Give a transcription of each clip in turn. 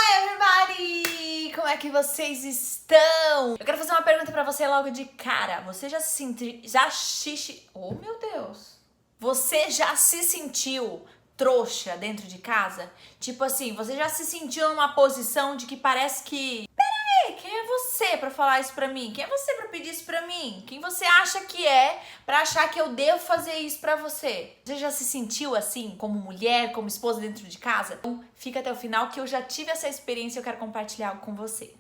Oi, everybody! Como é que vocês estão? Eu quero fazer uma pergunta pra você logo de cara. Você já se sentiu... Oh, meu Deus! Você já se sentiu trouxa dentro de casa? Tipo assim, você já se sentiu numa posição de que parece que... Quem é você pra falar isso pra mim? Quem é você pra pedir isso pra mim? Quem você acha que é pra achar que eu devo fazer isso pra você? Você já se sentiu assim, como mulher, como esposa dentro de casa? Então, fica até o final que eu já tive essa experiência e eu quero compartilhar algo com você.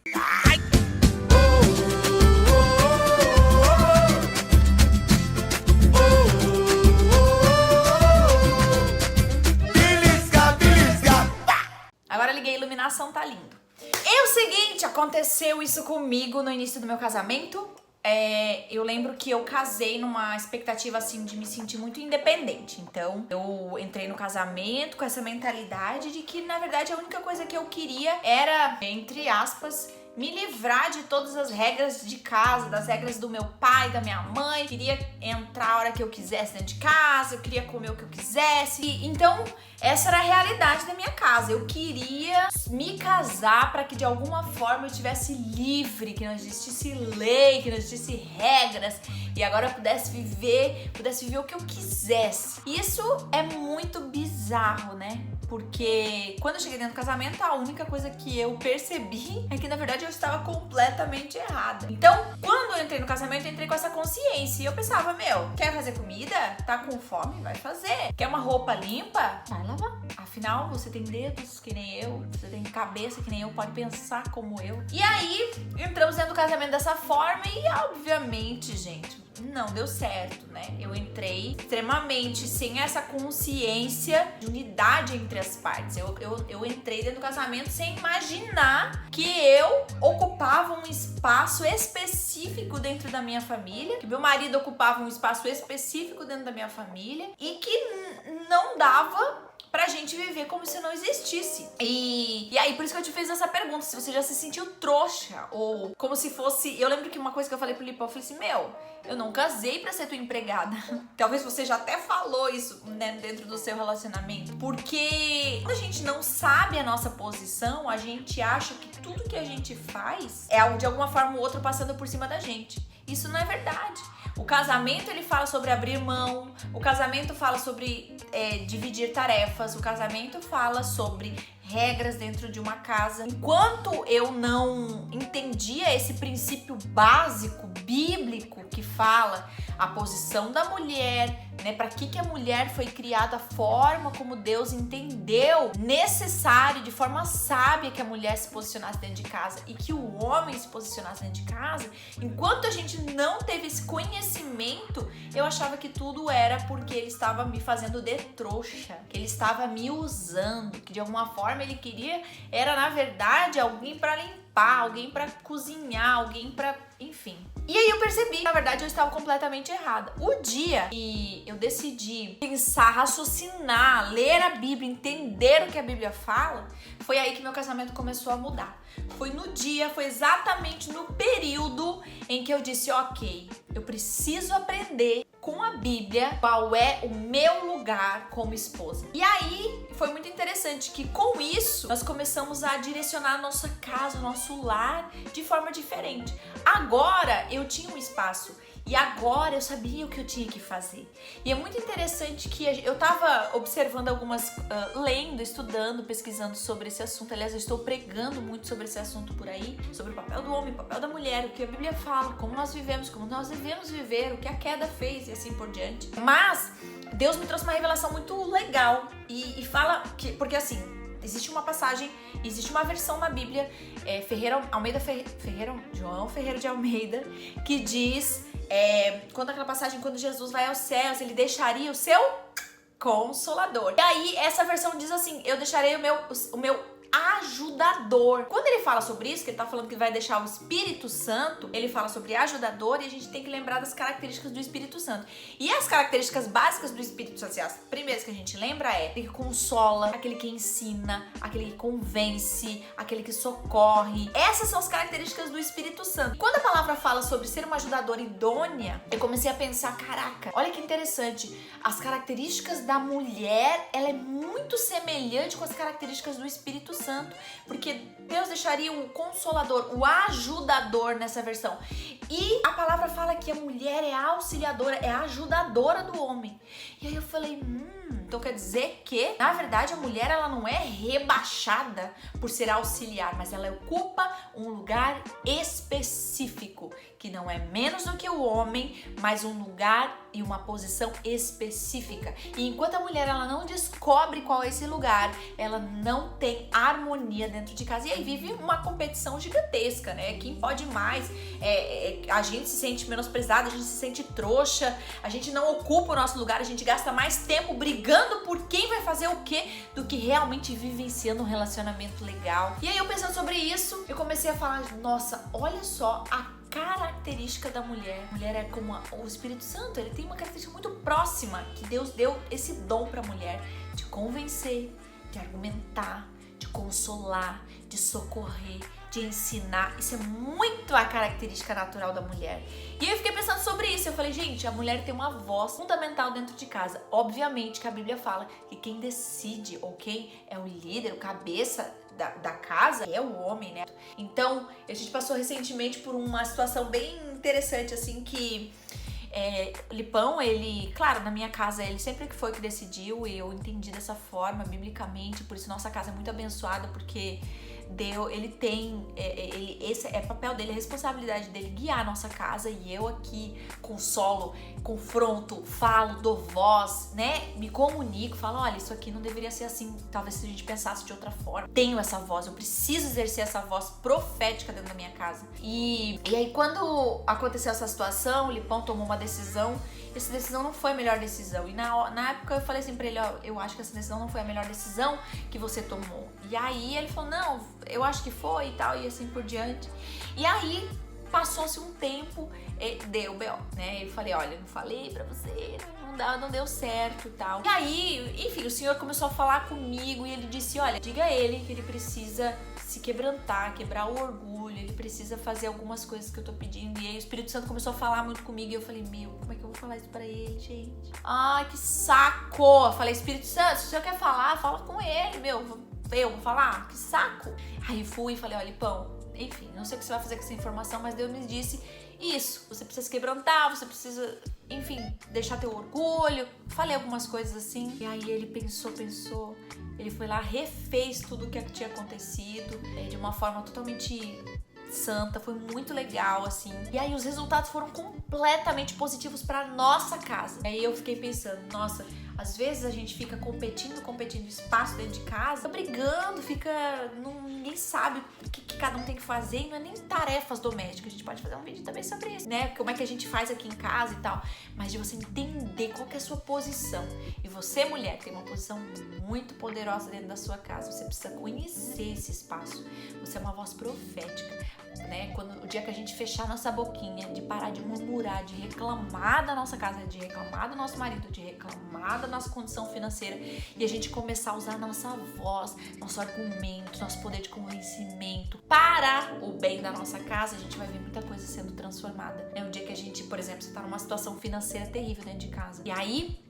Agora liguei a iluminação, tá lindo. É o seguinte, aconteceu isso comigo no início do meu casamento. Eu lembro que eu casei numa expectativa assim de me sentir muito independente. Então eu entrei no casamento com essa mentalidade de que na verdade a única coisa que eu queria era, entre aspas, me livrar de todas as regras de casa, das regras do meu pai, da minha mãe. Queria entrar a hora que eu quisesse dentro de casa, eu queria comer o que eu quisesse. Então, essa era a realidade da minha casa. Eu queria me casar para que de alguma forma eu estivesse livre, que não existisse lei, que não existisse regras, e agora eu pudesse viver o que eu quisesse. Isso é muito bizarro, né? Porque quando eu cheguei dentro do casamento, a única coisa que eu percebi é que, na verdade, eu estava completamente errada. Então, quando eu entrei no casamento, eu entrei com essa consciência. E eu pensava, quer fazer comida? Tá com fome? Vai fazer. Quer uma roupa limpa? Vai lavar. Afinal, você tem dedos que nem eu, você tem cabeça que nem eu, pode pensar como eu. E aí, entramos dentro do casamento dessa forma e, obviamente, gente, não deu certo, né? Eu entrei extremamente sem essa consciência de unidade entre as partes. Eu entrei dentro do casamento sem imaginar que eu ocupava um espaço específico dentro da minha família, que meu marido ocupava um espaço específico dentro da minha família e que não dava pra gente viver como se não existisse. E aí, por isso que eu te fiz essa pergunta, se você já se sentiu trouxa, ou como se fosse... Eu lembro que uma coisa que eu falei pro Lipão, eu falei assim, eu não casei pra ser tua empregada. Talvez você já até falou isso, né, dentro do seu relacionamento. Porque quando a gente não sabe a nossa posição, a gente acha que tudo que a gente faz é algo de alguma forma ou outra passando por cima da gente. Isso não é verdade. O casamento, ele fala sobre abrir mão, o casamento fala sobre dividir tarefas, o casamento fala sobre regras dentro de uma casa. Enquanto eu não entendia esse princípio básico, bíblico, que fala a posição da mulher, né, para que a mulher foi criada, a forma como Deus entendeu necessário, de forma sábia, que a mulher se posicionasse dentro de casa e que o homem se posicionasse dentro de casa, enquanto a gente não teve esse conhecimento, eu achava que tudo era porque ele estava me fazendo de trouxa, que ele estava me usando, que de alguma forma ele queria, era na verdade alguém para limpar, alguém para cozinhar, alguém para, enfim. E aí eu percebi que, na verdade, eu estava completamente errada. O dia que eu decidi pensar, raciocinar, ler a Bíblia, entender o que a Bíblia fala, foi aí que meu casamento começou a mudar. Foi exatamente no período em que eu disse, ok, eu preciso aprender com a Bíblia qual é o meu lugar como esposa. E aí foi muito interessante que com isso nós começamos a direcionar a nossa casa, o nosso lar de forma diferente. Agora eu tinha um espaço e agora eu sabia o que eu tinha que fazer. E é muito interessante que eu tava observando algumas, lendo, estudando, pesquisando sobre esse assunto. Aliás, eu estou pregando muito sobre esse assunto por aí, sobre o papel do homem, o papel da mulher, o que a Bíblia fala, como nós vivemos, como nós devemos viver, o que a queda fez e assim por diante. Mas Deus me trouxe uma revelação muito legal e fala que, porque assim, existe uma passagem, existe uma versão na Bíblia, João Ferreira de Almeida, que diz, quando aquela passagem, quando Jesus vai aos céus, ele deixaria o seu Consolador. E aí, essa versão diz assim, eu deixarei o meu ajudador. Quando ele fala sobre isso, que ele tá falando que vai deixar o Espírito Santo, ele fala sobre ajudador e a gente tem que lembrar das características do Espírito Santo. E as características básicas do Espírito Santo, as primeiras que a gente lembra é aquele que consola, aquele que ensina, aquele que convence, aquele que socorre. Essas são as características do Espírito Santo. Quando a palavra fala sobre ser uma ajudadora idônea, eu comecei a pensar, caraca, olha que interessante, as características da mulher, ela é muito semelhante com as características do Espírito Santo, porque Deus deixaria o consolador, o ajudador nessa versão. E a palavra fala que a mulher é a auxiliadora, é a ajudadora do homem. E aí eu falei, então quer dizer que, na verdade, a mulher ela não é rebaixada por ser auxiliar, mas ela ocupa um lugar específico, que não é menos do que o homem, mas um lugar e uma posição específica. E enquanto a mulher ela não descobre qual é esse lugar, ela não tem harmonia dentro de casa. E aí vive uma competição gigantesca, né? Quem pode mais? A gente se sente menosprezada, a gente se sente trouxa, a gente não ocupa o nosso lugar, a gente gasta mais tempo brigando por quem vai fazer o quê do que realmente vivenciando um relacionamento legal. E aí eu pensando sobre isso, eu comecei a falar, nossa, olha só a característica da mulher. A mulher é como o Espírito Santo, ele tem uma característica muito próxima, que Deus deu esse dom pra mulher de convencer, de argumentar, de consolar, de socorrer, de ensinar. Isso é muito a característica natural da mulher. E eu fiquei pensando sobre isso. Eu falei, gente, a mulher tem uma voz fundamental dentro de casa. Obviamente que a Bíblia fala que quem decide, ou quem é o líder, o cabeça da casa é o homem, né? Então, a gente passou recentemente por uma situação bem interessante, assim, que o Lipão, ele, claro, na minha casa, ele sempre que foi que decidiu, e eu entendi dessa forma, biblicamente, por isso nossa casa é muito abençoada, porque ele tem, esse é papel dele, é responsabilidade dele guiar a nossa casa, e eu aqui consolo, confronto, falo, dou voz, né, me comunico, falo, olha, isso aqui não deveria ser assim, talvez se a gente pensasse de outra forma. Tenho essa voz, eu preciso exercer essa voz profética dentro da minha casa. E aí quando aconteceu essa situação, o Lipão tomou uma decisão. Essa decisão não foi a melhor decisão. E na época eu falei assim pra ele, ó, eu acho que essa decisão não foi a melhor decisão que você tomou. E aí ele falou, não, eu acho que foi e tal, e assim por diante. E aí passou-se um tempo, deu B.O., né? Eu falei, olha, não falei pra você, não deu certo e tal. E aí, enfim, o Senhor começou a falar comigo e ele disse, olha, diga a ele que ele precisa se quebrantar, quebrar o orgulho, ele precisa fazer algumas coisas que eu tô pedindo. E aí o Espírito Santo começou a falar muito comigo e eu falei, meu, como é que eu vou falar isso pra ele, gente? Ai, que saco! Eu falei, Espírito Santo, se o Senhor quer falar, fala com ele, meu. Eu vou falar? Que saco! Aí fui e falei, olha, Lipão, enfim, não sei o que você vai fazer com essa informação, mas Deus me disse isso, você precisa se quebrantar, você precisa, enfim, deixar teu orgulho. Falei algumas coisas assim, e aí ele pensou, ele foi lá, refez tudo o que tinha acontecido, de uma forma totalmente santa, foi muito legal, assim. E aí os resultados foram completamente positivos pra nossa casa. Aí eu fiquei pensando, nossa, às vezes a gente fica competindo espaço dentro de casa, brigando, ninguém sabe o que cada um tem que fazer, e não é nem tarefas domésticas. A gente pode fazer um vídeo também sobre isso, né? Como é que a gente faz aqui em casa e tal. Mas de você entender qual que é a sua posição. E você, mulher, tem uma posição muito poderosa dentro da sua casa. Você precisa conhecer esse espaço. Você é uma voz profética, né? O dia que a gente fechar nossa boquinha, de parar de murmurar, de reclamar da nossa casa, de reclamar do nosso marido, de reclamar da nossa condição financeira, e a gente começar a usar a nossa voz, nosso argumento, nosso poder de convencimento para o bem da nossa casa, a gente vai ver muita coisa sendo transformada. É um dia que a gente, por exemplo, você tá numa situação financeira terrível dentro de casa, e aí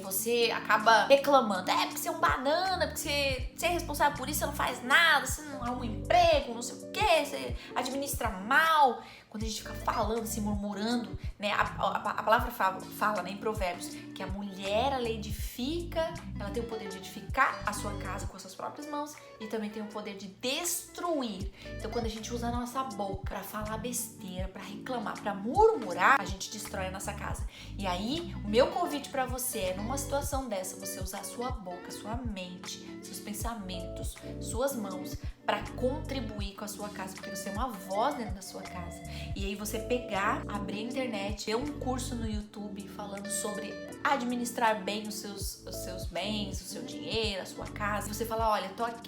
você acaba reclamando, porque você é um banana, porque você é responsável por isso, você não faz nada, você não arruma um emprego, não sei o que, você administra mal. Quando a gente fica falando, se murmurando, né? A palavra fala, né, em Provérbios, que a mulher, ela edifica, ela tem o poder de edificar a sua casa com as suas próprias mãos e também tem o poder de destruir. Então, quando a gente usa a nossa boca pra falar besteira, pra reclamar, pra murmurar, a gente destrói a nossa casa. E aí, o meu convite pra você é, numa situação dessa, você usar a sua boca, sua mente, seus pensamentos, suas mãos, pra contribuir com a sua casa, porque você é uma voz dentro da sua casa. E aí você pegar, abrir a internet, ver um curso no YouTube falando sobre administrar bem os seus bens, o seu dinheiro, a sua casa. E você fala,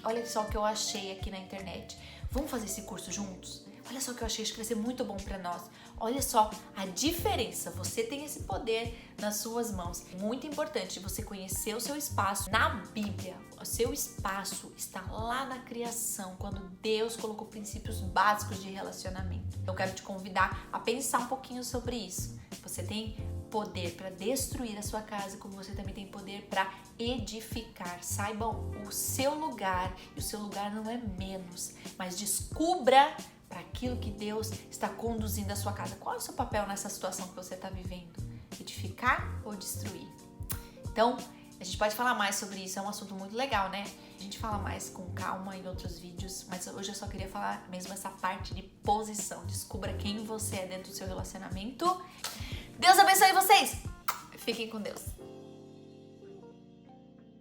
olha só o que eu achei aqui na internet. Vamos fazer esse curso juntos? Olha só o que eu achei, acho que vai ser muito bom pra nós. Olha só a diferença, você tem esse poder nas suas mãos. Muito importante você conhecer o seu espaço na Bíblia. O seu espaço está lá na criação, quando Deus colocou princípios básicos de relacionamento. Eu quero te convidar a pensar um pouquinho sobre isso. Você tem poder para destruir a sua casa, como você também tem poder para edificar. Saibam o seu lugar, e o seu lugar não é menos, mas descubra para aquilo que Deus está conduzindo a sua casa. Qual é o seu papel nessa situação que você está vivendo? Edificar ou destruir? Então, a gente pode falar mais sobre isso, é um assunto muito legal, né? A gente fala mais com calma em outros vídeos, mas hoje eu só queria falar mesmo essa parte de posição. Descubra quem você é dentro do seu relacionamento. Deus abençoe vocês! Fiquem com Deus!